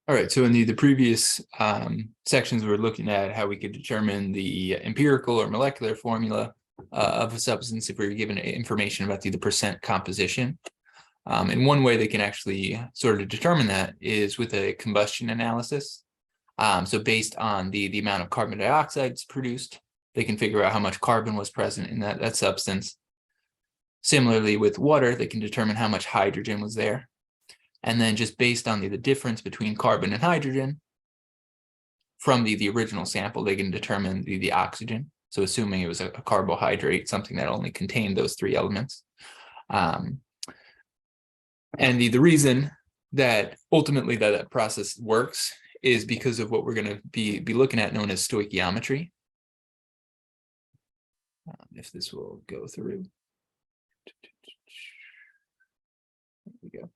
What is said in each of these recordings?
All right, so in the previous sections, we were looking at how we could determine the empirical or molecular formula of a substance if we were given information about the percent composition. And one way they can actually sort of determine that is with a combustion analysis. So based on the amount of carbon dioxide produced, they can figure out how much carbon was present in that substance. Similarly, with water, they can determine how much hydrogen was there. And then just based on the difference between carbon and hydrogen from the original sample, they can determine the oxygen. So assuming it was a carbohydrate, something that only contained those three elements. And the reason that ultimately that process works is because of what we're going to be looking at, known as stoichiometry. If this will go through. There we go.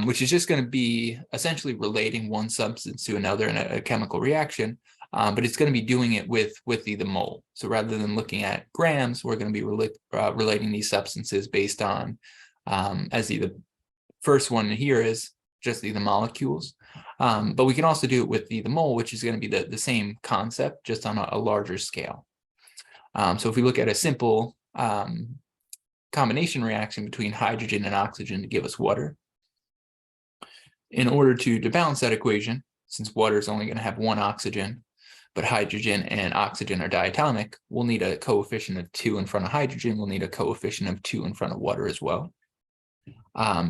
Which is just going to be essentially relating one substance to another in a chemical reaction, but it's going to be doing it with the mole. So rather than looking at grams, we're going to be relating these substances based on, as the first one here is just the molecules, but we can also do it with the mole, which is going to be the same concept, just on a larger scale. So if we look at a simple combination reaction between hydrogen and oxygen to give us water, in order to balance that equation, since water is only going to have one oxygen, but hydrogen and oxygen are diatomic, we'll need a coefficient of 2 in front of hydrogen. We'll need a coefficient of 2 in front of water as well.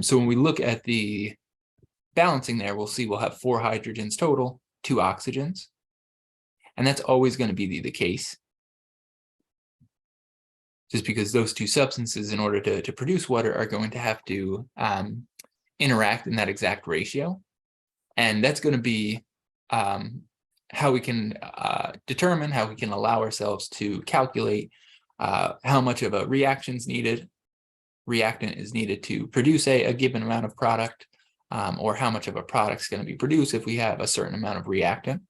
So when we look at the balancing there, we'll see we'll have 4 hydrogens total, 2 oxygens. And that's always going to be the case, just because those two substances, in order to produce water, are going to have to interact in that exact ratio. And that's going to be how we can determine, how we can allow ourselves to calculate how much of a reactant is needed to produce a given amount of product, or how much of a product is going to be produced if we have a certain amount of reactant,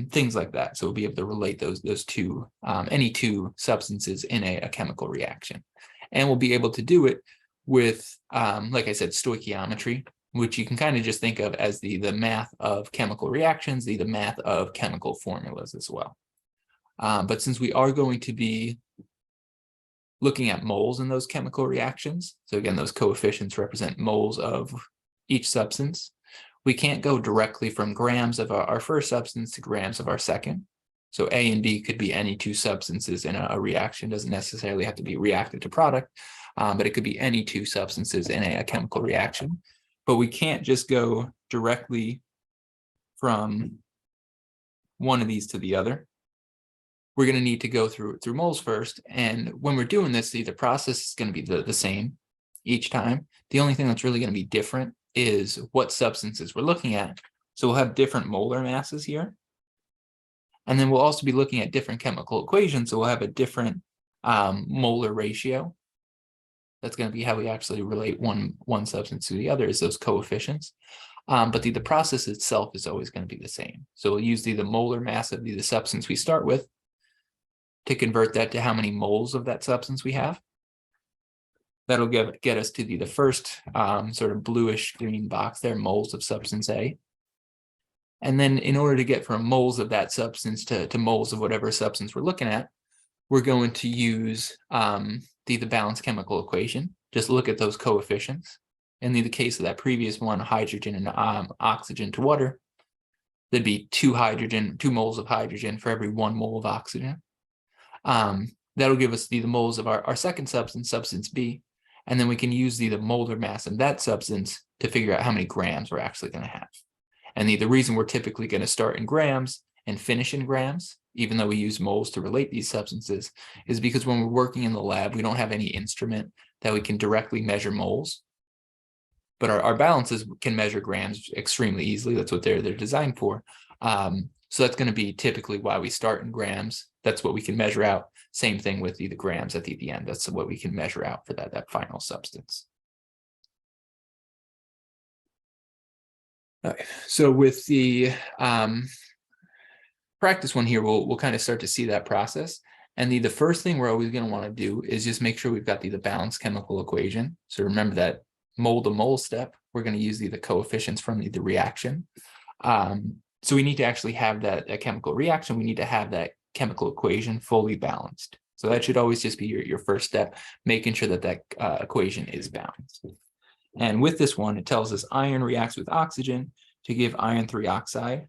things like that. So we'll be able to relate those two, any two substances in a chemical reaction. And we'll be able to do it with, like I said, stoichiometry, which you can kind of just think of as the math of chemical reactions, the math of chemical formulas as well. But since we are going to be looking at moles in those chemical reactions, so again, those coefficients represent moles of each substance, we can't go directly from grams of our first substance to grams of our second. So A and B could be any two substances in a reaction. Doesn't necessarily have to be reactant to product, but it could be any two substances in a chemical reaction. But we can't just go directly from one of these to the other. We're going to need to go through moles first. And when we're doing this, the process is going to be the same each time. The only thing that's really going to be different is what substances we're looking at. So we'll have different molar masses here. And then we'll also be looking at different chemical equations. So we'll have a different molar ratio. That's going to be how we actually relate one substance to the other, is those coefficients. But the process itself is always going to be the same. So we'll use the molar mass of the substance we start with to convert that to how many moles of that substance we have. That'll get us to the first sort of bluish green box there, moles of substance A. And then in order to get from moles of that substance to moles of whatever substance we're looking at, we're going to use the balanced chemical equation. Just look at those coefficients. In the case of that previous one, hydrogen and oxygen to water, there'd be 2 moles of hydrogen for every 1 mole of oxygen. That'll give us the moles of our second substance, substance B, and then we can use the molar mass of that substance to figure out how many grams we're actually going to have. And the reason we're typically going to start in grams and finish in grams, even though we use moles to relate these substances, is because when we're working in the lab, we don't have any instrument that we can directly measure moles. But our balances can measure grams extremely easily. That's what they're designed for. So that's going to be typically why we start in grams. That's what we can measure out. Same thing with the grams at the end. That's what we can measure out for that final substance. Okay. So with the practice one here, we'll kind of start to see that process. And the first thing we're always going to want to do is just make sure we've got the balanced chemical equation. So remember that mole to mole step, we're going to use the coefficients from the reaction. So we need to actually have that chemical reaction. We need to have that chemical equation fully balanced. So that should always just be your first step, making sure that that equation is balanced. And with this one, it tells us iron reacts with oxygen to give iron 3 oxide.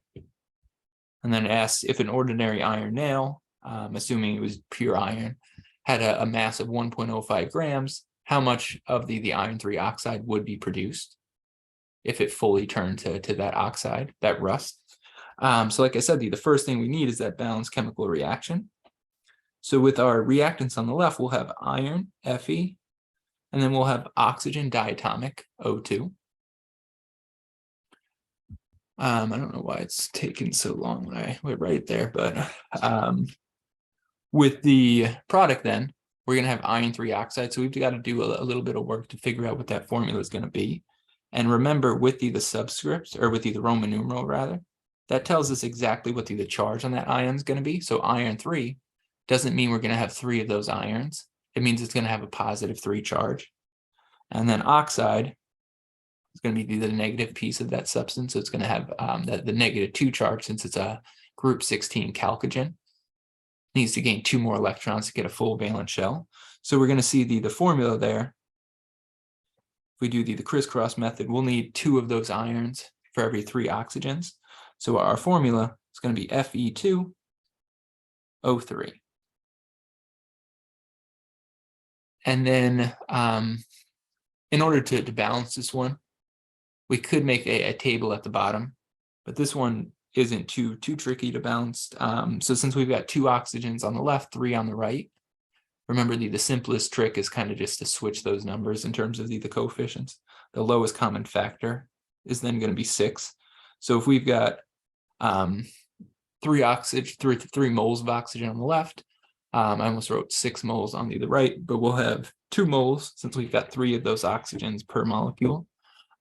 And then it asks if an ordinary iron nail, assuming it was pure iron, had a mass of 1.05 grams, how much of the iron 3 oxide would be produced if it fully turned to that oxide, that rust. So like I said, the first thing we need is that balanced chemical reaction. So with our reactants on the left, we'll have iron, Fe, and then we'll have oxygen diatomic, O2. I don't know why it's taking so long when I went right there, but with the product then, we're going to have iron 3 oxide. So we've got to do a little bit of work to figure out what that formula is going to be. And remember, with the subscripts, or with the Roman numeral rather, that tells us exactly what the charge on that ion is going to be. So iron 3 doesn't mean we're going to have 3 of those ions. It means it's going to have a positive 3 charge. And then oxide is going to be the negative piece of that substance. So it's going to have the negative 2 charge, since it's a group 16 chalcogen. It needs to gain 2 more electrons to get a full valence shell. So we're going to see the formula there. If we do the crisscross method, we'll need 2 of those ions for every 3 oxygens. So our formula is going to be Fe2O3. And then in order to balance this one, we could make a table at the bottom, but this one isn't too tricky to balance. So since we've got 2 oxygens on the left, 3 on the right, remember the simplest trick is kind of just to switch those numbers in terms of the coefficients. The lowest common factor is then going to be 6. So if we've got 3 moles of oxygen on the left, I almost wrote 6 moles on the right, but we'll have 2 moles since we've got 3 of those oxygens per molecule.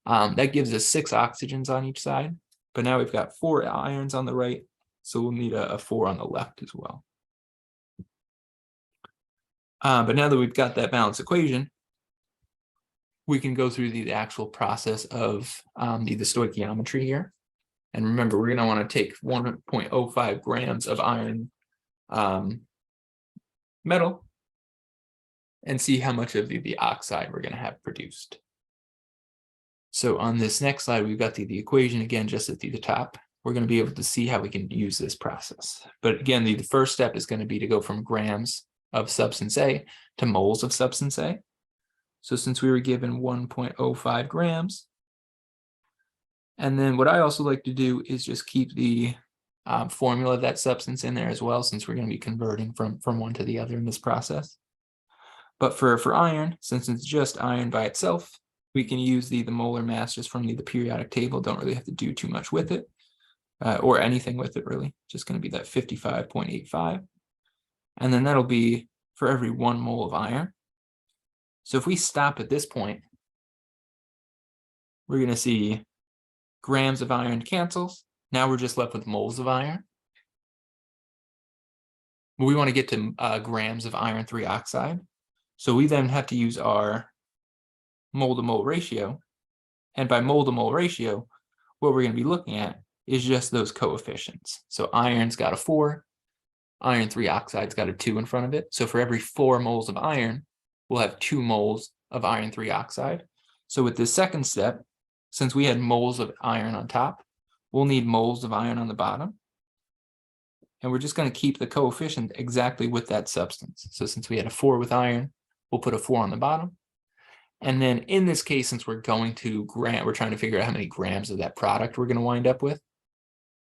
That gives us 6 oxygens on each side, but now we've got 4 irons on the right, so we'll need a 4 on the left as well. But now that we've got that balanced equation, we can go through the actual process of the stoichiometry here. And remember, we're going to want to take 1.05 grams of iron metal and see how much of the oxide we're going to have produced. So on this next slide, we've got the equation again just at the top. We're going to be able to see how we can use this process. But again, the first step is going to be to go from grams of substance A to moles of substance A. So since we were given 1.05 grams, and then what I also like to do is just keep the formula of that substance in there as well, since we're going to be converting from one to the other in this process. But for iron, since it's just iron by itself, we can use the molar mass just from the periodic table. Don't really have to do too much with it, or anything with it really. Just going to be that 55.85. And then that'll be for every 1 mole of iron. So if we stop at this point, we're going to see grams of iron cancels. Now we're just left with moles of iron. But we want to get to grams of iron 3 oxide. So we then have to use our mole to mole ratio. And by mole to mole ratio, what we're going to be looking at is just those coefficients. So iron's got a 4, iron 3 oxide's got a 2 in front of it. So for every 4 moles of iron, we'll have 2 moles of iron 3 oxide. So with this second step, since we had moles of iron on top, we'll need moles of iron on the bottom. And we're just going to keep the coefficient exactly with that substance. So since we had a 4 with iron, we'll put a 4 on the bottom. And then in this case, since we're going to we're trying to figure out how many grams of that product we're going to wind up with.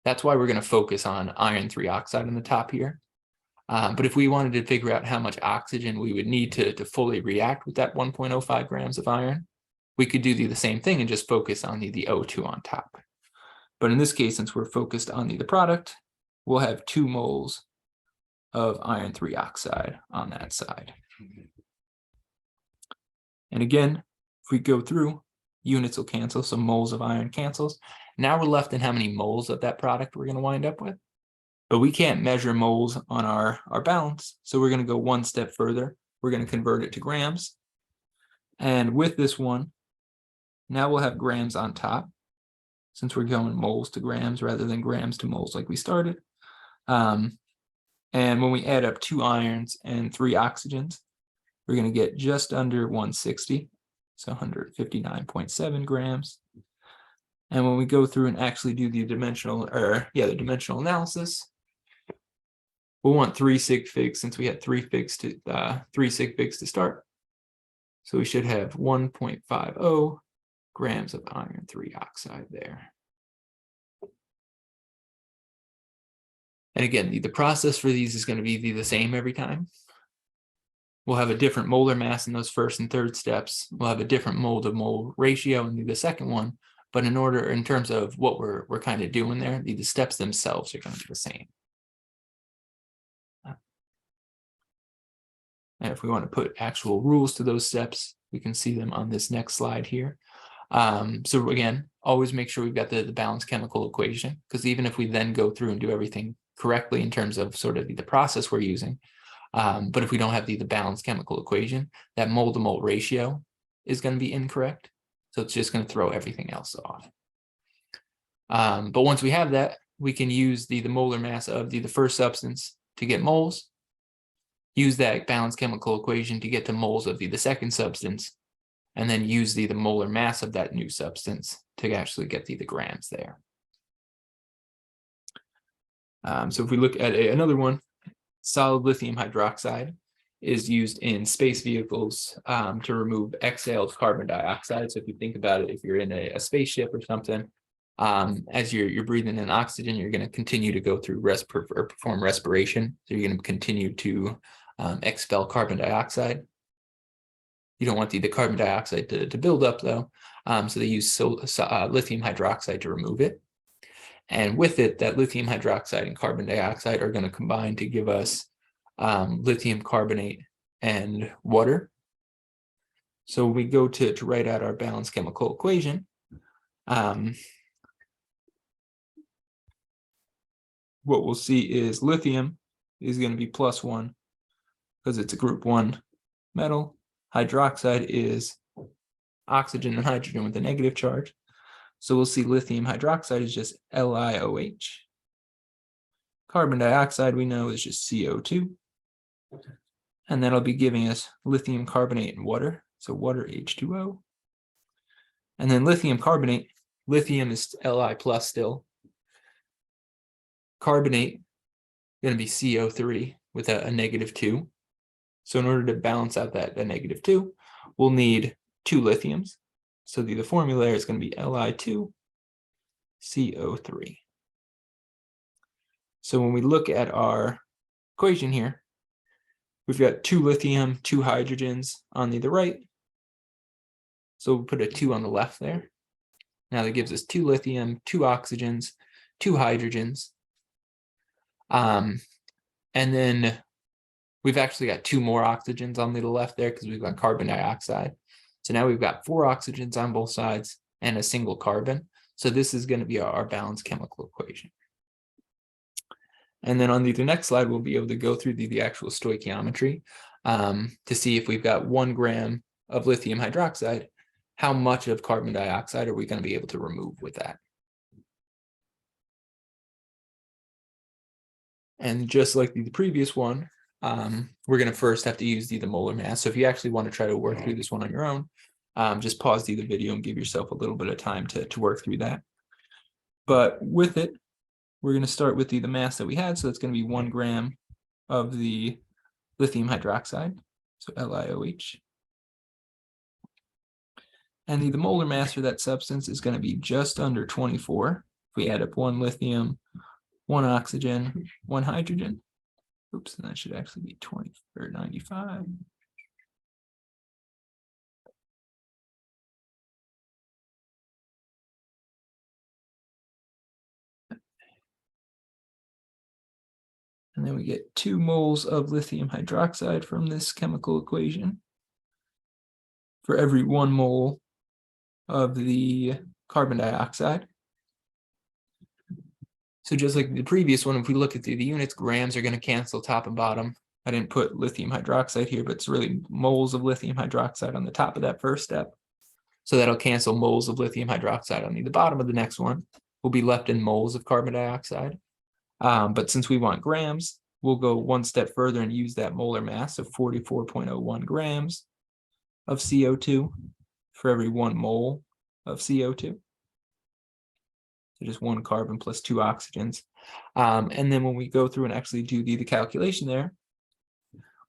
That's why we're going to focus on iron 3 oxide on the top here. But if we wanted to figure out how much oxygen we would need to fully react with that 1.05 grams of iron, we could do the same thing and just focus on the O2 on top. But in this case, since we're focused on the product, we'll have 2 moles of iron 3 oxide on that side. And again, if we go through, units will cancel, so moles of iron cancels. Now we're left in how many moles of that product we're going to wind up with. But we can't measure moles on our balance, so we're going to go one step further. We're going to convert it to grams. And with this one, Now we'll have grams on top, since we're going moles to grams rather than grams to moles like we started. And when we add up 2 irons and 3 oxygens, we're going to get just under 160, so 159.7 grams. And when we go through and actually do the dimensional analysis, we'll want 3 sig figs since we had 3 sig figs to start. So we should have 1.50 grams of iron 3 oxide there. And again, the process for these is going to be the same every time. We'll have a different molar mass in those first and third steps. We'll have a different mole to mole ratio in the second one. But in terms of what we're kind of doing there, the steps themselves are going to be the same. And if we want to put actual rules to those steps, we can see them on this next slide here. So again, always make sure we've got the balanced chemical equation, because even if we then go through and do everything correctly in terms of sort of the process we're using, but if we don't have the balanced chemical equation, that mole to mole ratio is going to be incorrect. So it's just going to throw everything else off. But once we have that, we can use the molar mass of the first substance to get moles, use that balanced chemical equation to get to moles of the second substance, and then use the molar mass of that new substance to actually get the grams there. So if we look at another one, solid lithium hydroxide is used in space vehicles to remove exhaled carbon dioxide. So if you think about it, if you're in a spaceship or something, as you're breathing in oxygen, you're going to continue to go through perform respiration. So you're going to continue to expel carbon dioxide. You don't want the carbon dioxide to build up though. So they use lithium hydroxide to remove it. And with it, that lithium hydroxide and carbon dioxide are going to combine to give us lithium carbonate and water. So we go to write out our balanced chemical equation. What we'll see is lithium is going to be +1 because it's a group 1 metal. Hydroxide is oxygen and hydrogen with a negative charge. So we'll see lithium hydroxide is just LiOH. Carbon dioxide we know is just CO2. And that'll be giving us lithium carbonate and water. So water H2O. And then lithium carbonate, lithium is Li plus still. Carbonate going to be CO3 with a -2. So in order to balance out that -2, we'll need 2 lithiums. So the formula is going to be Li2CO3. So when we look at our equation here, we've got 2 lithium, 2 hydrogens on the right. So we'll put a 2 on the left there. Now that gives us 2 lithium, 2 oxygens, 2 hydrogens. And then we've actually got 2 more oxygens on the left there because we've got carbon dioxide. So now we've got 4 oxygens on both sides and a single carbon. So this is going to be our balanced chemical equation. And then on the next slide, we'll be able to go through the actual stoichiometry to see if we've got 1 gram of lithium hydroxide, how much of carbon dioxide are we going to be able to remove with that? And just like the previous one, we're going to first have to use the molar mass. So if you actually want to try to work through this one on your own, just pause the video and give yourself a little bit of time to work through that. But with it, we're going to start with the mass that we had. So it's going to be 1 gram of the lithium hydroxide, so LiOH. And the molar mass for that substance is going to be just under 24. If we add up 1 lithium, 1 oxygen, 1 hydrogen. Oops, and that should actually be 20 or 95. And then we get 2 moles of lithium hydroxide from this chemical equation for every 1 mole of the carbon dioxide. So just like the previous one, if we look at the units, grams are going to cancel top and bottom. I didn't put lithium hydroxide here, but it's really moles of lithium hydroxide on the top of that first step. So that'll cancel moles of lithium hydroxide on the bottom of the next one. We'll be left in moles of carbon dioxide. But since we want grams, we'll go one step further and use that molar mass of 44.01 grams of CO2 for every 1 mole of CO2. So just 1 carbon plus 2 oxygens. And then when we go through and actually do the calculation there,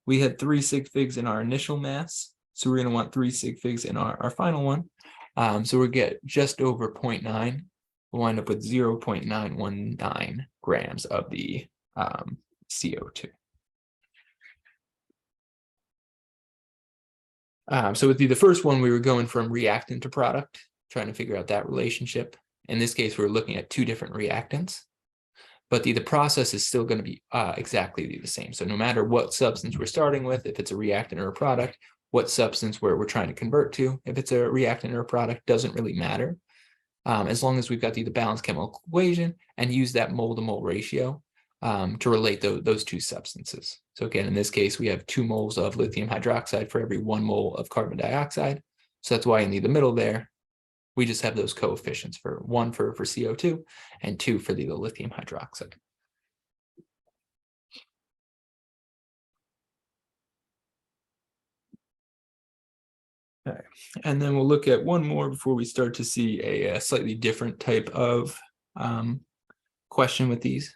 we had 3 sig figs in our initial mass. So we're going to want 3 sig figs in our final one. So we'll get just over 0.9. We'll wind up with 0.919 grams of the CO2. So with the first one, we were going from reactant to product, trying to figure out that relationship. In this case, we're looking at 2 different reactants, but the process is still going to be exactly the same. So no matter what substance we're starting with, if it's a reactant or a product, what substance we're trying to convert to, if it's a reactant or a product, doesn't really matter. As long as we've got the balanced chemical equation and use that mole-to-mole ratio to relate those 2 substances. So again, in this case, we have 2 moles of lithium hydroxide for every 1 mole of carbon dioxide. So that's why in the middle there, we just have those coefficients for 1 for CO2 and 2 for the lithium hydroxide. All right. And then we'll look at one more before we start to see a slightly different type of question with these.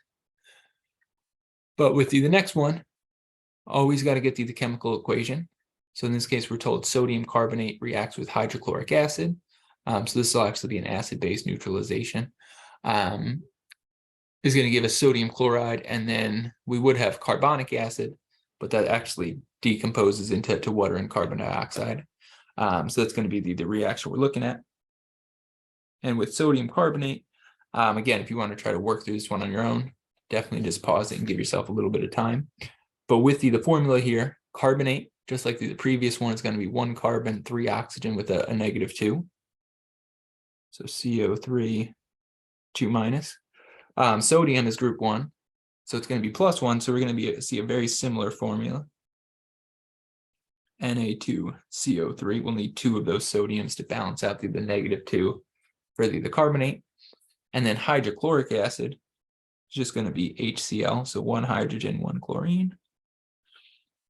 But with the next one, always got to get the chemical equation. So in this case, we're told sodium carbonate reacts with hydrochloric acid. So this will actually be an acid-base neutralization. Is going to give us sodium chloride, and then we would have carbonic acid, but that actually decomposes into water and carbon dioxide. So that's going to be the reaction we're looking at. And with sodium carbonate, again, if you want to try to work through this one on your own, definitely just pause it and give yourself a little bit of time. But with the formula here, carbonate, just like the previous one, is going to be 1 carbon, 3 oxygen with a -2. So CO3, 2 minus. Sodium is group 1, so it's going to be +1. So we're going to see a very similar formula. Na2CO3. We'll need 2 of those sodiums to balance out the -2 for the carbonate. And then hydrochloric acid is just going to be HCl, so 1 hydrogen, 1 chlorine.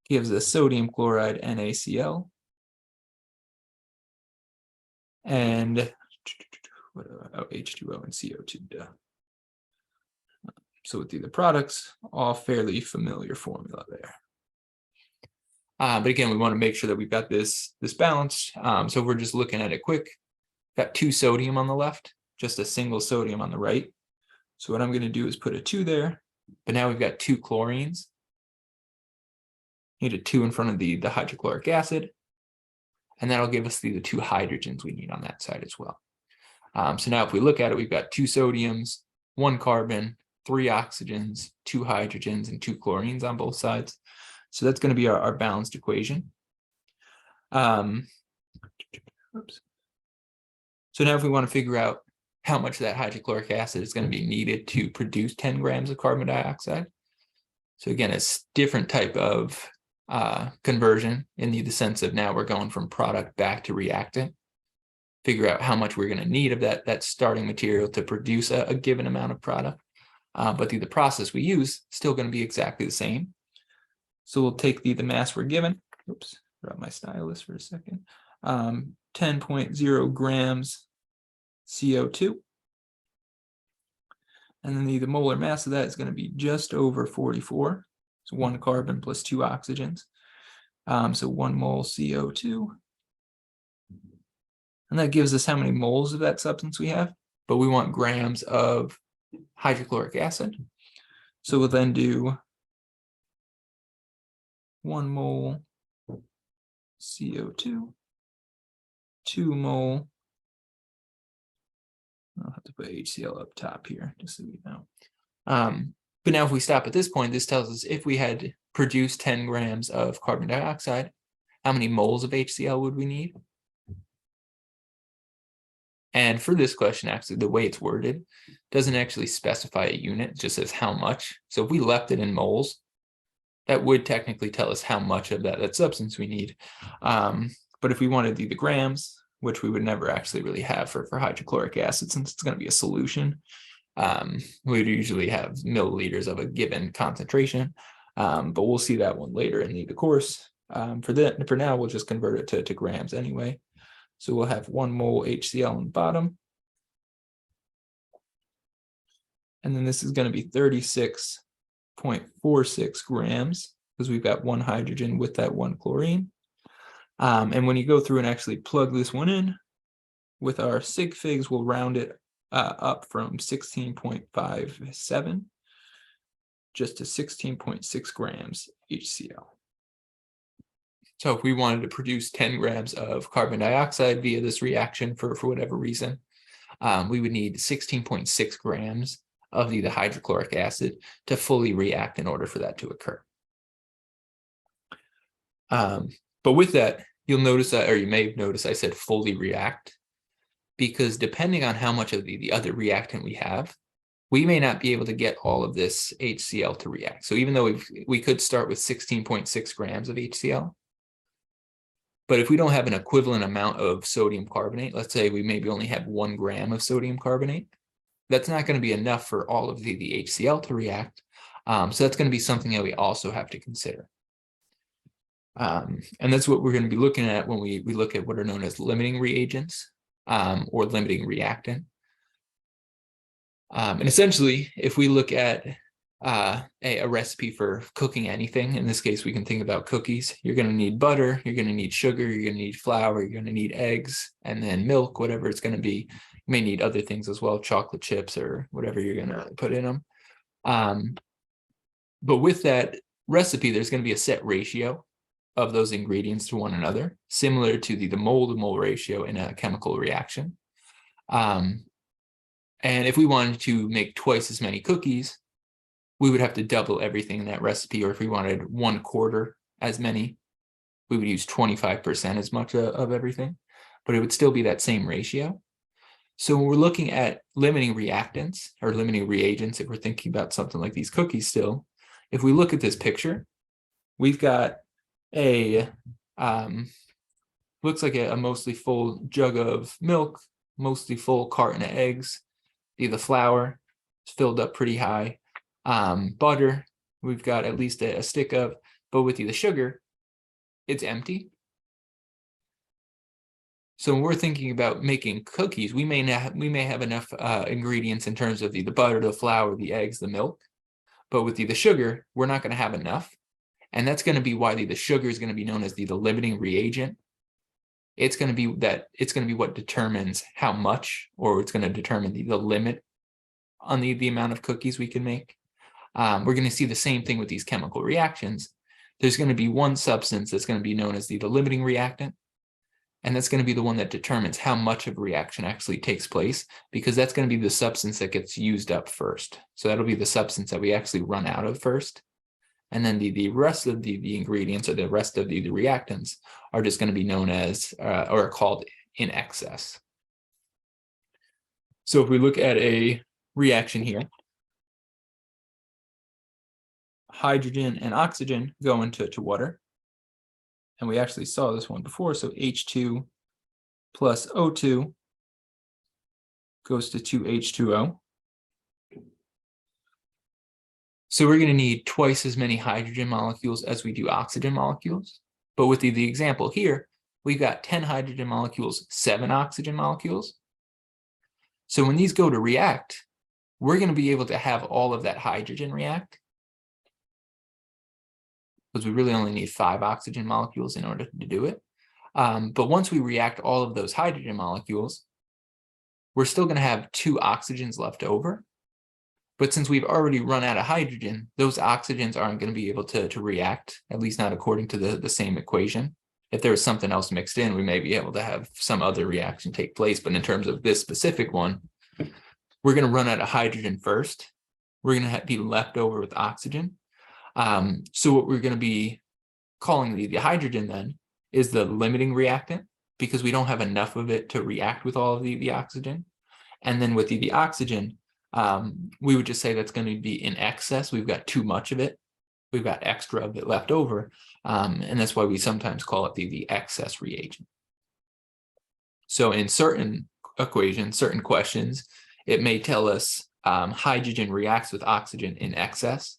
Gives us sodium chloride, NaCl. And H2O and CO2. Duh. So with the products, all fairly familiar formula there. But again, we want to make sure that we've got this balanced. So we're just looking at it quick. Got 2 sodium on the left, just a single sodium on the right. So what I'm going to do is put a 2 there, but now we've got 2 chlorines. Need a 2 in front of the hydrochloric acid, and that'll give us the 2 hydrogens we need on that side as well. So now if we look at it, we've got 2 sodiums, 1 carbon, 3 oxygens, 2 hydrogens, and 2 chlorines on both sides. So that's going to be our balanced equation. So now if we want to figure out how much of that hydrochloric acid is going to be needed to produce 10 grams of carbon dioxide. So again, it's different type of conversion in the sense of now we're going from product back to reactant. Figure out how much we're going to need of that starting material to produce a given amount of product. But the process we use still going to be exactly the same. So we'll take the mass we're given. Oops, grab my stylus for a second. 10.0 grams CO2. And then the molar mass of that is going to be just over 44. So 1 carbon plus 2 oxygens. So 1 mole CO2. And that gives us how many moles of that substance we have. But we want grams of hydrochloric acid. So we'll then do 1 mole CO2, 2 mole. I'll have to put HCl up top here, just so we know. But now if we stop at this point, this tells us if we had produced 10 grams of carbon dioxide, how many moles of HCl would we need? And for this question, actually, the way it's worded doesn't actually specify a unit, it just says how much. So if we left it in moles, that would technically tell us how much of that substance we need. But if we wanted the grams, which we would never actually really have for hydrochloric acid since it's going to be a solution. We'd usually have milliliters of a given concentration, but we'll see that one later in the course. For now, we'll just convert it to grams anyway. So we'll have 1 mole HCl on the bottom. And then this is going to be 36.46 grams because we've got 1 hydrogen with that 1 chlorine. And when you go through and actually plug this one in with our sig figs, we'll round it up from 16.57 just to 16.6 grams HCl. So if we wanted to produce 10 grams of carbon dioxide via this reaction for whatever reason, we would need 16.6 grams of the hydrochloric acid to fully react in order for that to occur. But with that, you'll notice that, or you may have noticed I said fully react, because depending on how much of the other reactant we have, we may not be able to get all of this HCl to react. So even though we could start with 16.6 grams of HCl, but if we don't have an equivalent amount of sodium carbonate, let's say we maybe only have 1 gram of sodium carbonate, that's not going to be enough for all of the HCl to react. So that's going to be something that we also have to consider. And that's what we're going to be looking at when we look at what are known as limiting reagents or limiting reactant. And essentially, if we look at a recipe for cooking anything, in this case, we can think about cookies. You're going to need butter, you're going to need sugar, you're going to need flour, you're going to need eggs, and then milk, whatever it's going to be. You may need other things as well, chocolate chips or whatever you're going to put in them. But with that recipe, there's going to be a set ratio of those ingredients to one another, similar to the mole-to-mole ratio in a chemical reaction. And if we wanted to make twice as many cookies, we would have to double everything in that recipe, or if we wanted 1/4 as many, we would use 25% as much of everything, but it would still be that same ratio. So when we're looking at limiting reactants or limiting reagents, if we're thinking about something like these cookies still, if we look at this picture, we've got a, looks like a mostly full jug of milk, mostly full carton of eggs. The flour is filled up pretty high. Butter, we've got at least a stick of, but with the sugar, it's empty. So when we're thinking about making cookies, we may have enough ingredients in terms of the butter, the flour, the eggs, the milk, but with the sugar, we're not going to have enough. And that's going to be why the sugar is going to be known as the limiting reagent. It's going to be what determines how much, or it's going to determine the limit on the amount of cookies we can make. We're going to see the same thing with these chemical reactions. There's going to be one substance that's going to be known as the limiting reactant, and that's going to be the one that determines how much of a reaction actually takes place, because that's going to be the substance that gets used up first. So that'll be the substance that we actually run out of first. And then the rest of the ingredients, or the rest of the reactants, are just going to be known as, or called in excess. So if we look at a reaction here, hydrogen and oxygen go into water. And we actually saw this one before. So H2 plus O2 goes to 2H2O. So we're going to need twice as many hydrogen molecules as we do oxygen molecules. But with the example here, we've got 10 hydrogen molecules, 7 oxygen molecules. So when these go to react, we're going to be able to have all of that hydrogen react, because we really only need 5 oxygen molecules in order to do it. But once we react all of those hydrogen molecules, we're still going to have 2 oxygens left over. But since we've already run out of hydrogen, those oxygens aren't going to be able to react, at least not according to the same equation. If there was something else mixed in, we may be able to have some other reaction take place. But in terms of this specific one, we're going to run out of hydrogen first. We're going to be left over with oxygen. So what we're going to be calling the hydrogen then is the limiting reactant, because we don't have enough of it to react with all of the oxygen. And then with the oxygen, we would just say that's going to be in excess. We've got too much of it. We've got extra of it left over. And that's why we sometimes call it the excess reagent. So in certain equations, certain questions, it may tell us hydrogen reacts with oxygen in excess,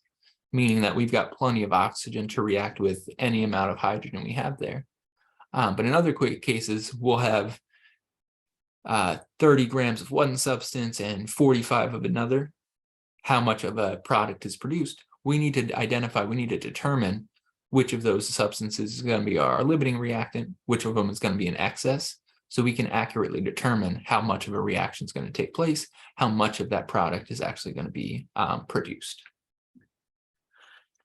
meaning that we've got plenty of oxygen to react with any amount of hydrogen we have there. But in other cases, we'll have 30 grams of one substance and 45 of another. How much of a product is produced? We need to identify, we need to determine which of those substances is going to be our limiting reactant, which of them is going to be in excess, so we can accurately determine how much of a reaction is going to take place, how much of that product is actually going to be produced.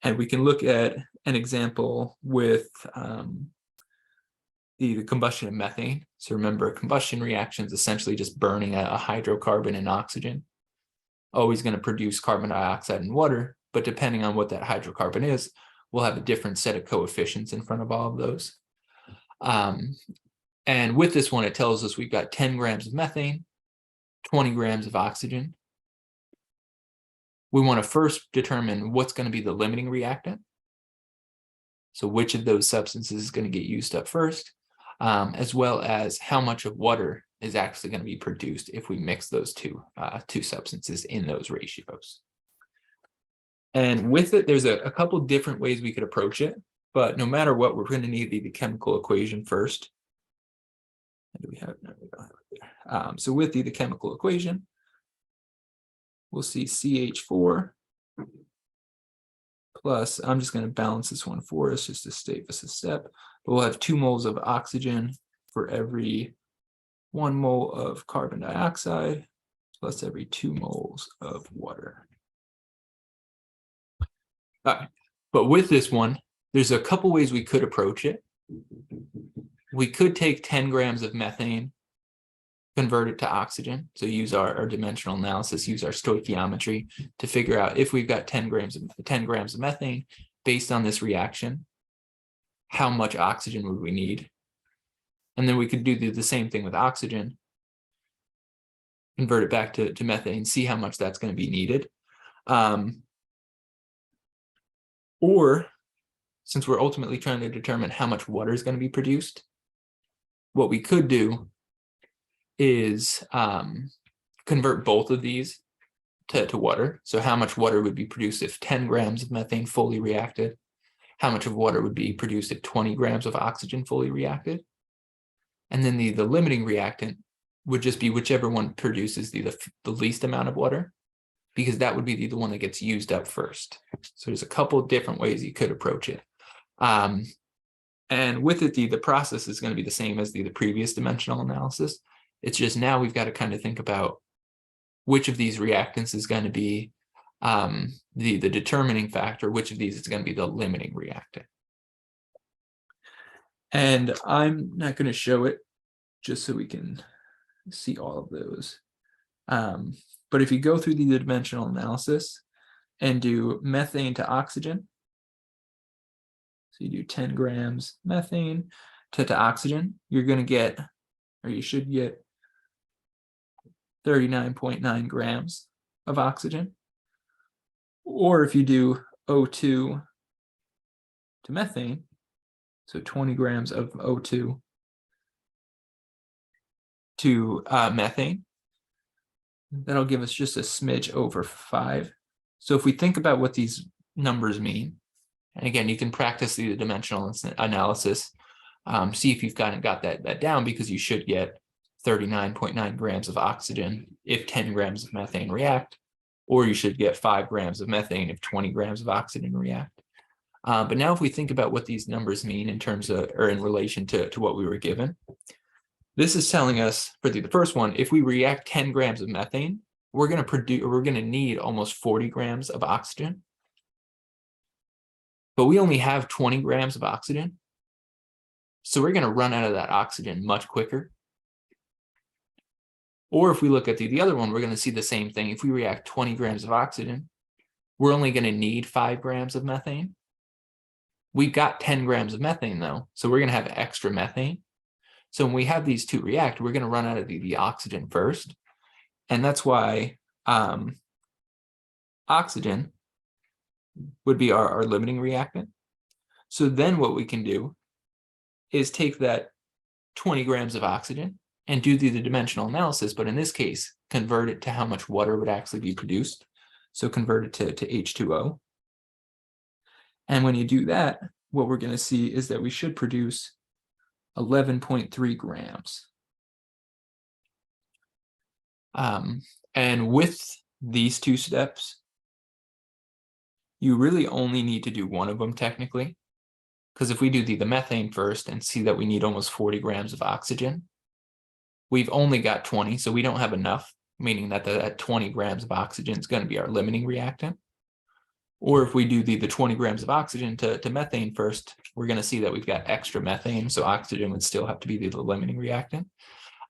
And we can look at an example with the combustion of methane. So remember, combustion reactions essentially just burning a hydrocarbon and oxygen. Always going to produce carbon dioxide and water, but depending on what that hydrocarbon is, we'll have a different set of coefficients in front of all of those. And with this one, it tells us we've got 10 grams of methane, 20 grams of oxygen. We want to first determine what's going to be the limiting reactant. So which of those substances is going to get used up first, as well as how much of water is actually going to be produced if we mix those two substances in those ratios. And with it, there's a couple different ways we could approach it, but no matter what, we're going to need the chemical equation first. Do we have? No, we don't have it there. So with the chemical equation, we'll see CH4 plus, I'm just going to balance this one for us just to save us a step, but we'll have 2 moles of oxygen for every 1 mole of carbon dioxide plus every 2 moles of water. All right. But with this one, there's a couple ways we could approach it. We could take 10 grams of methane, convert it to oxygen. So use our dimensional analysis, use our stoichiometry to figure out if we've got 10 grams of methane based on this reaction, how much oxygen would we need? And then we could do the same thing with oxygen, convert it back to methane, see how much that's going to be needed. Or since we're ultimately trying to determine how much water is going to be produced, what we could do is convert both of these to water. So how much water would be produced if 10 grams of methane fully reacted? How much of water would be produced if 20 grams of oxygen fully reacted? And then the limiting reactant would just be whichever one produces the least amount of water, because that would be the one that gets used up first. So there's a couple of different ways you could approach it. And with it, the process is going to be the same as the previous dimensional analysis. It's just now we've got to kind of think about which of these reactants is going to be the determining factor, which of these is going to be the limiting reactant. And I'm not going to show it just so we can see all of those. But if you go through the dimensional analysis and do methane to oxygen, so you do 10 grams methane to oxygen, you're going to get, or you should get 39.9 grams of oxygen. Or if you do O2 to methane, so 20 grams of O2 to methane, that'll give us just a smidge over 5. So if we think about what these numbers mean, and again, you can practice the dimensional analysis, see if you've got that down, because you should get 39.9 grams of oxygen if 10 grams of methane react, or you should get 5 grams of methane if 20 grams of oxygen react. But now if we think about what these numbers mean in terms of, or in relation to what we were given, this is telling us for the first one, if we react 10 grams of methane, we're going to need almost 40 grams of oxygen. But we only have 20 grams of oxygen. So we're going to run out of that oxygen much quicker. Or if we look at the other one, we're going to see the same thing. If we react 20 grams of oxygen, we're only going to need 5 grams of methane. We've got 10 grams of methane though, so we're going to have extra methane. So when we have these two react, we're going to run out of the oxygen first. And that's why oxygen would be our limiting reactant. So then what we can do is take that 20 grams of oxygen and do the dimensional analysis, but in this case, convert it to how much water would actually be produced. So convert it to H2O. And when you do that, what we're going to see is that we should produce 11.3 grams. And with these two steps, you really only need to do one of them technically. Because if we do the methane first and see that we need almost 40 grams of oxygen, we've only got 20, so we don't have enough, meaning that that 20 grams of oxygen is going to be our limiting reactant. Or if we do the 20 grams of oxygen to methane first, we're going to see that we've got extra methane, so oxygen would still have to be the limiting reactant.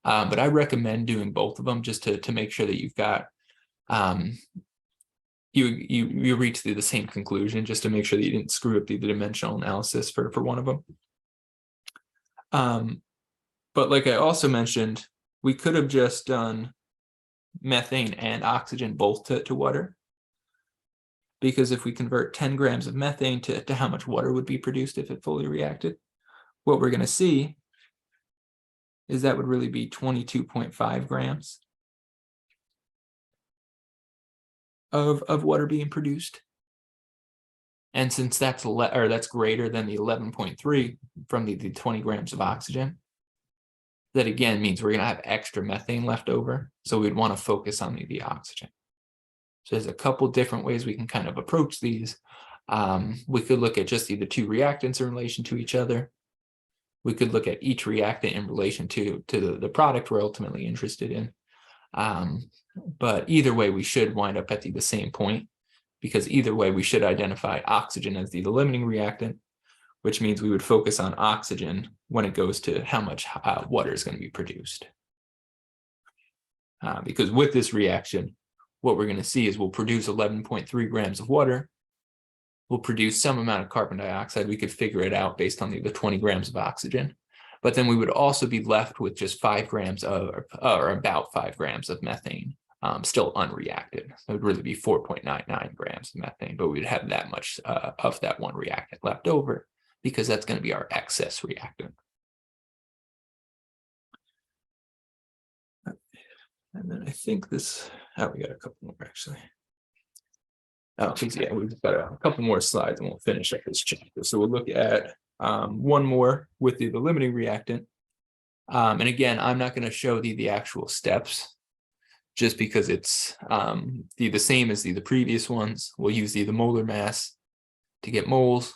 But I recommend doing both of them just to make sure that you've got, you reach the same conclusion, just to make sure that you didn't screw up the dimensional analysis for one of them. But like I also mentioned, we could have just done methane and oxygen both to water. Because if we convert 10 grams of methane to how much water would be produced if it fully reacted, what we're going to see is that would really be 22.5 grams of water being produced. And since that's greater than the 11.3 from the 20 grams of oxygen, that again means we're going to have extra methane left over. So we'd want to focus on the oxygen. So there's a couple different ways we can kind of approach these. We could look at just the two reactants in relation to each other. We could look at each reactant in relation to the product we're ultimately interested in. But either way, we should wind up at the same point, because either way, we should identify oxygen as the limiting reactant, which means we would focus on oxygen when it goes to how much water is going to be produced. Because with this reaction, what we're going to see is we'll produce 11.3 grams of water. We'll produce some amount of carbon dioxide. We could figure it out based on the 20 grams of oxygen. But then we would also be left with just 5 grams of, or about 5 grams of methane, still unreacted. So it would really be 4.99 grams of methane, but we'd have that much of that one reactant left over, because that's going to be our excess reactant. And then I think this, we got a couple more actually. Oh, yeah, we've got a couple more slides and we'll finish up this chapter. So we'll look at one more with the limiting reactant. And again, I'm not going to show the actual steps, just because it's the same as the previous ones. We'll use the molar mass to get moles.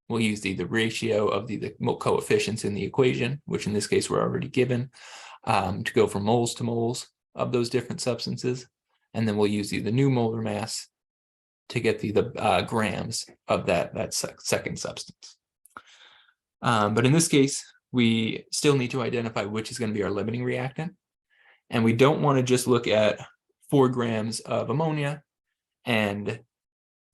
We'll use the ratio of the coefficients in the equation, which in this case we're already given, to go from moles to moles of those different substances. And then we'll use the new molar mass to get the grams of that second substance. But in this case, we still need to identify which is going to be our limiting reactant. And we don't want to just look at 4 grams of ammonia and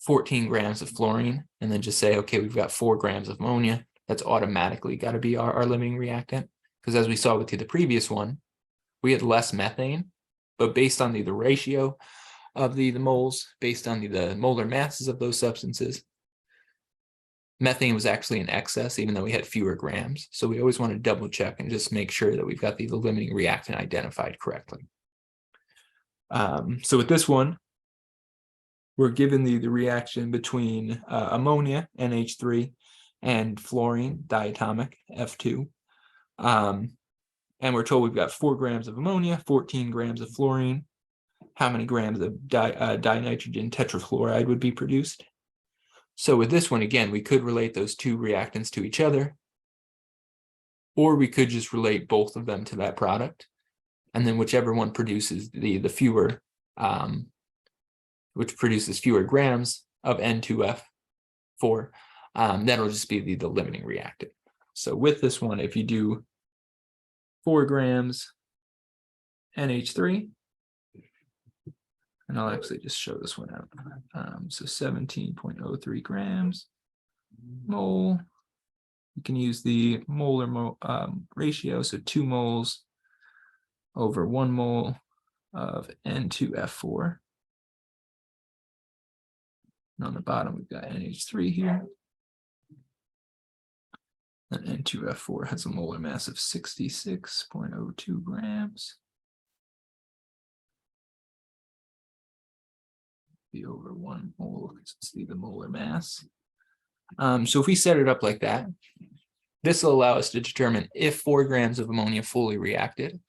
14 grams of fluorine, and then just say, okay, we've got 4 grams of ammonia. That's automatically got to be our limiting reactant. Because as we saw with the previous one, we had less methane, but based on the ratio of the moles, based on the molar masses of those substances, methane was actually in excess, even though we had fewer grams. So we always want to double check and just make sure that we've got the limiting reactant identified correctly. So with this one, we're given the reaction between ammonia, NH3, and fluorine, diatomic, F2. And we're told we've got 4 grams of ammonia, 14 grams of fluorine. How many grams of dinitrogen tetrafluoride would be produced? So with this one, again, we could relate those two reactants to each other, or we could just relate both of them to that product. And then whichever one produces the fewer, which produces fewer grams of N2F4, that'll just be the limiting reactant. So with this one, if you do 4 grams NH3, and I'll actually just show this one out. So 17.03 grams mole. You can use the molar ratio, so 2 moles over 1 mole of N2F4. And on the bottom, we've got NH3 here. And N2F4 has a molar mass of 66.02 grams. Be over 1 mole, because it's the molar mass. So if we set it up like that, this will allow us to determine if 4 grams of ammonia fully reacted,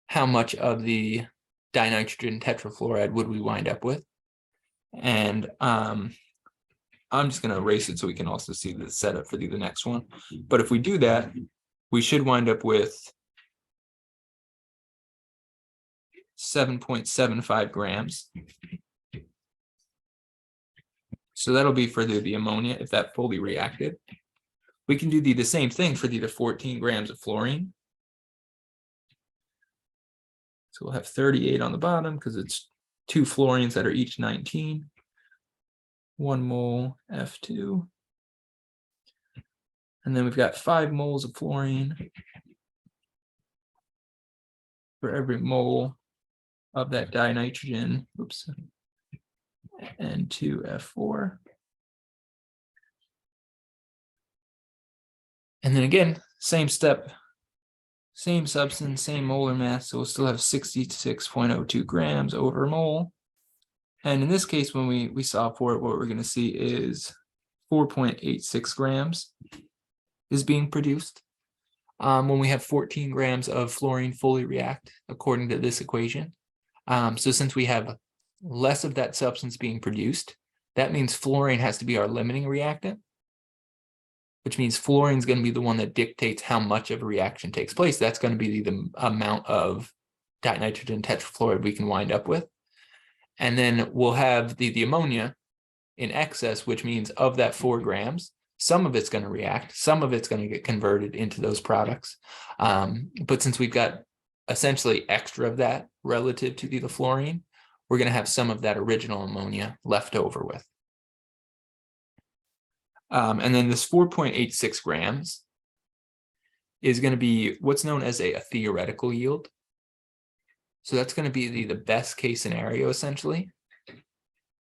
how much of the dinitrogen tetrafluoride would we wind up with. And I'm just going to erase it so we can also see the setup for the next one. But if we do that, we should wind up with 7.75 grams. So that'll be for the ammonia if that fully reacted. We can do the same thing for the 14 grams of fluorine. So we'll have 38 on the bottom because it's 2 fluorines that are each 19. 1 mole F2. And then we've got 5 moles of fluorine for every mole of that dinitrogen. Oops. N2F4. And then again, same step, same substance, same molar mass. So we'll still have 66.02 grams over a mole. And in this case, when we solve for it, what we're going to see is 4.86 grams is being produced when we have 14 grams of fluorine fully react according to this equation. So since we have less of that substance being produced, that means fluorine has to be our limiting reactant, which means fluorine is going to be the one that dictates how much of a reaction takes place. That's going to be the amount of dinitrogen tetrafluoride we can wind up with. And then we'll have the ammonia in excess, which means of that 4 grams, some of it's going to react, some of it's going to get converted into those products. But since we've got essentially extra of that relative to the fluorine, we're going to have some of that original ammonia left over with. And then this 4.86 grams is going to be what's known as a theoretical yield. So that's going to be the best case scenario, essentially.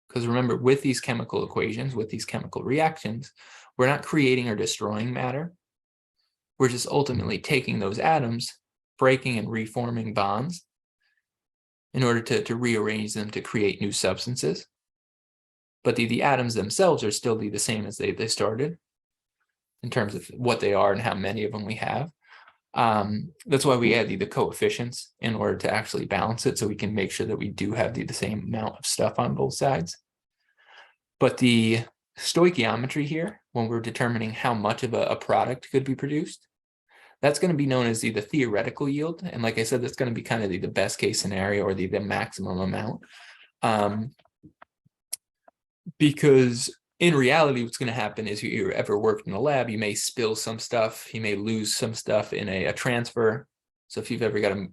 Because remember, with these chemical equations, with these chemical reactions, we're not creating or destroying matter. We're just ultimately taking those atoms, breaking and reforming bonds in order to rearrange them to create new substances. But the atoms themselves are still the same as they started in terms of what they are and how many of them we have. That's why we add the coefficients in order to actually balance it, so we can make sure that we do have the same amount of stuff on both sides. But the stoichiometry here, when we're determining how much of a product could be produced, that's going to be known as the theoretical yield. And like I said, that's going to be kind of the best case scenario, or the maximum amount. Because in reality, what's going to happen is you ever worked in a lab, you may spill some stuff, you may lose some stuff in a transfer. So if you've ever got to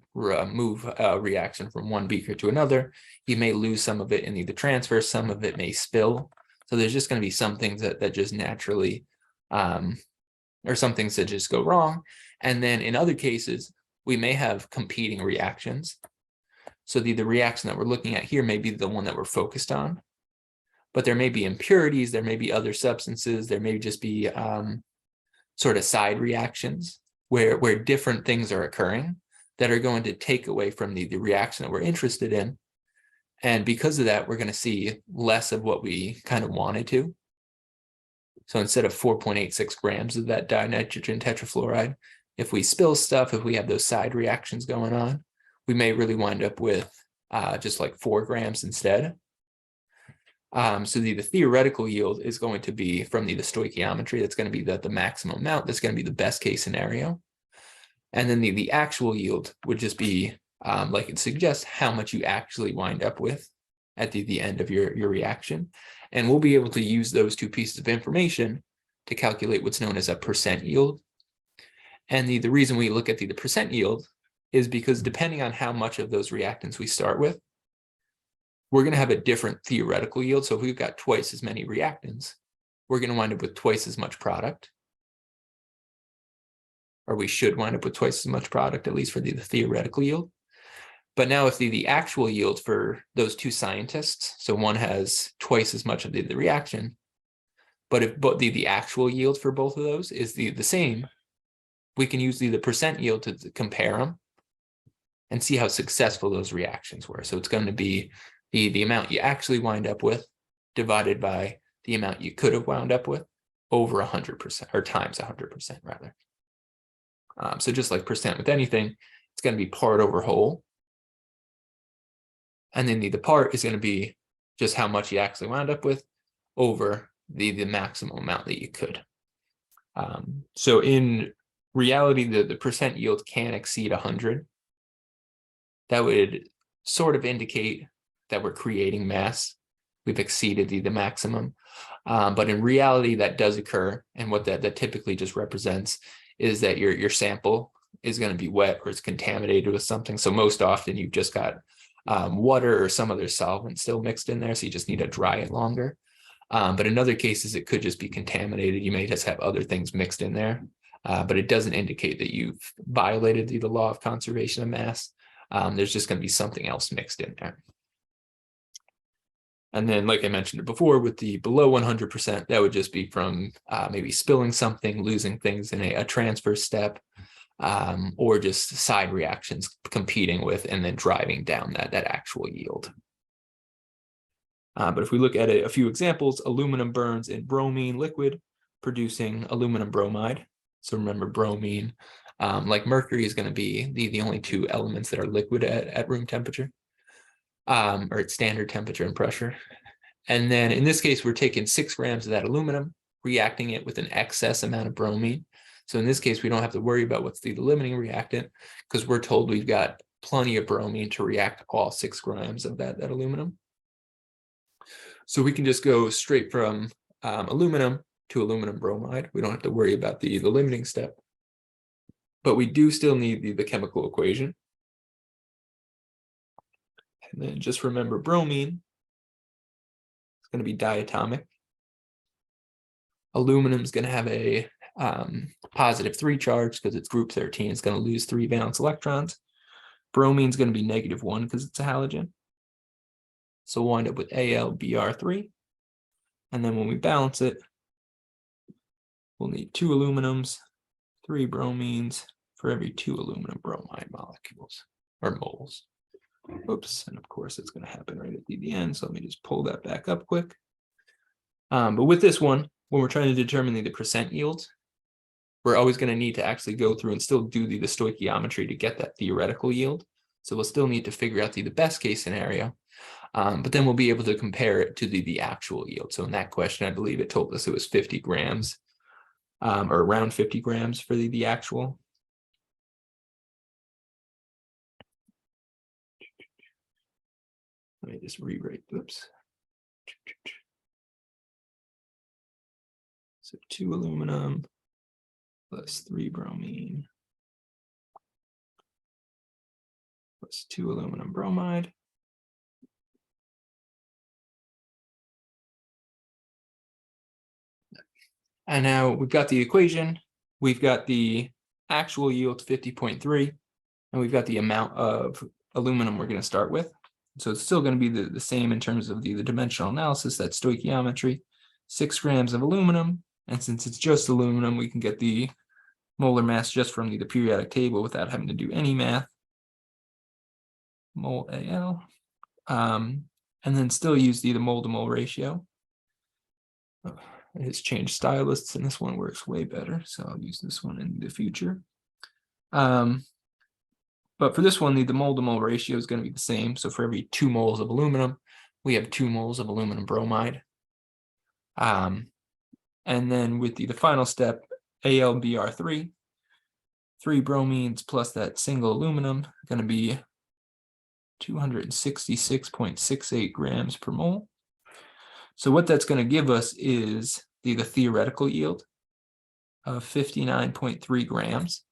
move a reaction from one beaker to another, you may lose some of it in the transfer, some of it may spill. So there's just going to be some things that just naturally, or some things that just go wrong. And then in other cases, we may have competing reactions. So the reaction that we're looking at here may be the one that we're focused on. But there may be impurities, there may be other substances, there may just be sort of side reactions where different things are occurring that are going to take away from the reaction that we're interested in. And because of that, we're going to see less of what we kind of wanted to. So instead of 4.86 grams of that dinitrogen tetrafluoride, if we spill stuff, if we have those side reactions going on, we may really wind up with just like 4 grams instead. So the theoretical yield is going to be from the stoichiometry. That's going to be the maximum amount. That's going to be the best case scenario. And then the actual yield would just be, like it suggests, how much you actually wind up with at the end of your reaction. And we'll be able to use those two pieces of information to calculate what's known as a percent yield. And the reason we look at the percent yield is because depending on how much of those reactants we start with, we're going to have a different theoretical yield. So if we've got twice as many reactants, we're going to wind up with twice as much product. Or we should wind up with twice as much product, at least for the theoretical yield. But now if the actual yield for those two scientists, so one has twice as much of the reaction, But if the actual yield for both of those is the same, we can use the percent yield to compare them and see how successful those reactions were. So it's going to be the amount you actually wind up with divided by the amount you could have wound up with over 100%, or times 100% rather. So just like percent with anything, it's going to be part over whole. And then the part is going to be just how much you actually wound up with over the maximum amount that you could. So in reality, the percent yield can exceed 100. That would sort of indicate that we're creating mass. We've exceeded the maximum. But in reality, that does occur. And what that typically just represents is that your sample is going to be wet or it's contaminated with something. So most often you've just got water or some other solvent still mixed in there. So you just need to dry it longer. But in other cases, it could just be contaminated. You may just have other things mixed in there. But it doesn't indicate that you've violated the law of conservation of mass. There's just going to be something else mixed in there. And then, like I mentioned before, with the below 100%, that would just be from maybe spilling something, losing things in a transfer step, or just side reactions competing with and then driving down that actual yield. But if we look at a few examples, aluminum burns in bromine liquid, producing aluminum bromide. So remember, bromine, like mercury, is going to be the only two elements that are liquid at room temperature, or at standard temperature and pressure. And then in this case, we're taking 6 grams of that aluminum, reacting it with an excess amount of bromine. So in this case, we don't have to worry about what's the limiting reactant, because we're told we've got plenty of bromine to react all 6 grams of that aluminum. So we can just go straight from aluminum to aluminum bromide. We don't have to worry about the limiting step. But we do still need the chemical equation. And then just remember, bromine is going to be diatomic. Aluminum is going to have a positive 3 charge because it's group 13. It's going to lose 3 valence electrons. Bromine is going to be negative 1 because it's a halogen. So we'll wind up with AlBr3. And then when we balance it, we'll need 2 aluminums, 3 bromines for every 2 aluminum bromide molecules or moles. Oops, and of course it's going to happen right at the end. So let me just pull that back up quick. But with this one, when we're trying to determine the percent yields, we're always going to need to actually go through and still do the stoichiometry to get that theoretical yield. So we'll still need to figure out the best case scenario, but then we'll be able to compare it to the actual yield. So in that question, I believe it told us it was 50 grams, or around 50 grams for the actual. Let me just rewrite, oops. So 2 aluminum plus 3 bromine plus 2 aluminum bromide. And now we've got the equation, we've got the actual yield 50.3, and we've got the amount of aluminum we're going to start with. So it's still going to be the same in terms of the dimensional analysis, that stoichiometry, 6 grams of aluminum. And since it's just aluminum, we can get the molar mass just from the periodic table without having to do any math. Mole Al. And then still use the mole to mole ratio. It has changed stylists, and this one works way better. So I'll use this one in the future. But for this one, the mole to mole ratio is going to be the same. So for every 2 moles of aluminum, we have 2 moles of aluminum bromide. And then with the final step, AlBr3, 3 bromines plus that single aluminum, going to be 266.68 grams per mole. So what that's going to give us is the theoretical yield of 59.3 grams.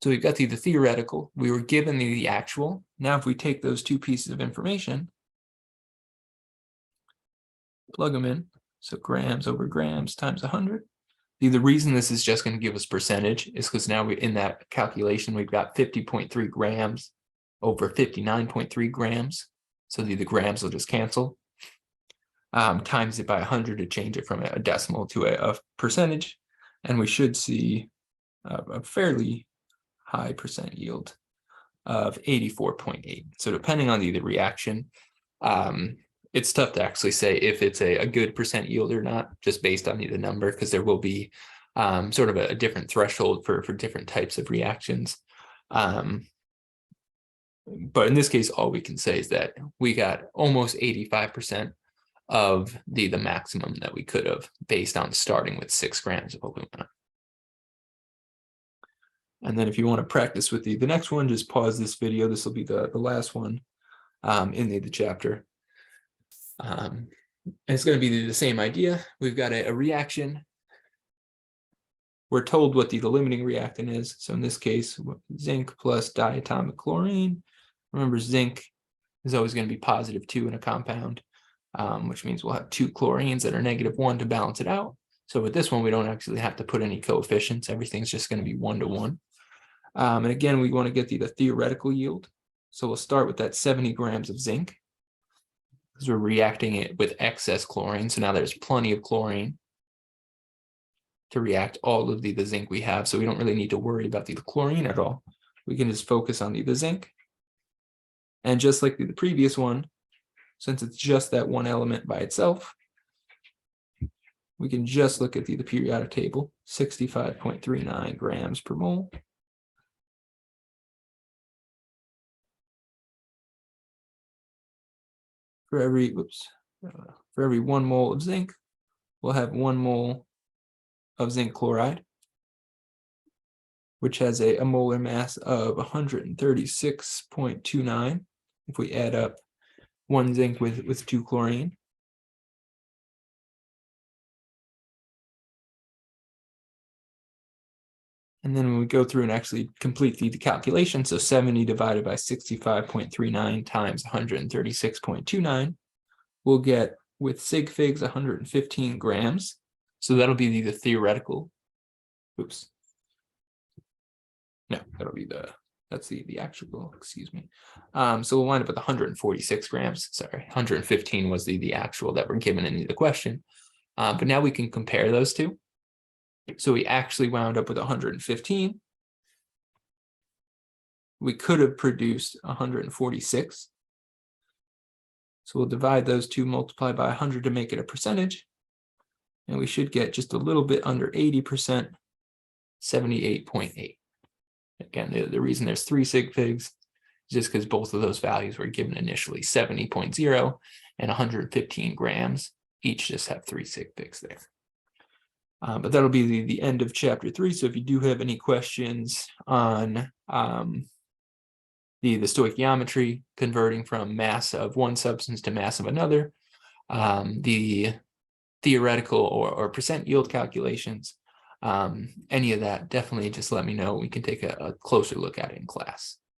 So we've got the theoretical, we were given the actual. Now if we take those 2 pieces of information, plug them in, so grams over grams times 100. The reason this is just going to give us percentage is because now in that calculation, we've got 50.3 grams over 59.3 grams. So the grams will just cancel. times it by 100 to change it from a decimal to a percentage, and we should see a fairly high percent yield of 84.8. So depending on the reaction, it's tough to actually say if it's a good percent yield or not, just based on the number, because there will be sort of a different threshold for different types of reactions. But in this case, all we can say is that we got almost 85% of the maximum that we could have, based on starting with 6 grams of aluminum. And then if you want to practice with the next one, just pause this video. This will be the last one in the chapter. And it's going to be the same idea. We've got a reaction. We're told what the limiting reactant is. So in this case, zinc plus diatomic chlorine. Remember, zinc is always going to be +2 in a compound, which means we'll have 2 chlorines that are -1 to balance it out. So with this one, we don't actually have to put any coefficients. Everything's just going to be 1 to 1. And again, we want to get the theoretical yield. So we'll start with that 70 grams of zinc, because we're reacting it with excess chlorine. So now there's plenty of chlorine to react all of the zinc we have. So we don't really need to worry about the chlorine at all. We can just focus on the zinc. And just like the previous one, since it's just that one element by itself, we can just look at the periodic table, 65.39 grams per mole. For every 1 mole of zinc, we'll have 1 mole of zinc chloride, which has a molar mass of 136.29 if we add up 1 zinc with 2 chlorine. And then when we go through and actually complete the calculation, so 70 divided by 65.39 times 136.29, we'll get, with sig figs, 115 grams. So that'll be the theoretical. Oops. No, that'll be that's the actual, excuse me. So we'll wind up with 146 grams. Sorry, 115 was the actual that were given in the question. But now we can compare those two. So we actually wound up with 115. We could have produced 146. So we'll divide those two, multiply by 100 to make it a percentage. And we should get just a little bit under 80%, 78.8. Again, the reason there's 3 sig figs is just because both of those values were given initially, 70.0 and 115 grams. Each just have 3 sig figs there. But that'll be the end of chapter 3. So if you do have any questions on the stoichiometry, converting from mass of one substance to mass of another, the theoretical or percent yield calculations, any of that, definitely just let me know. We can take a closer look at it in class.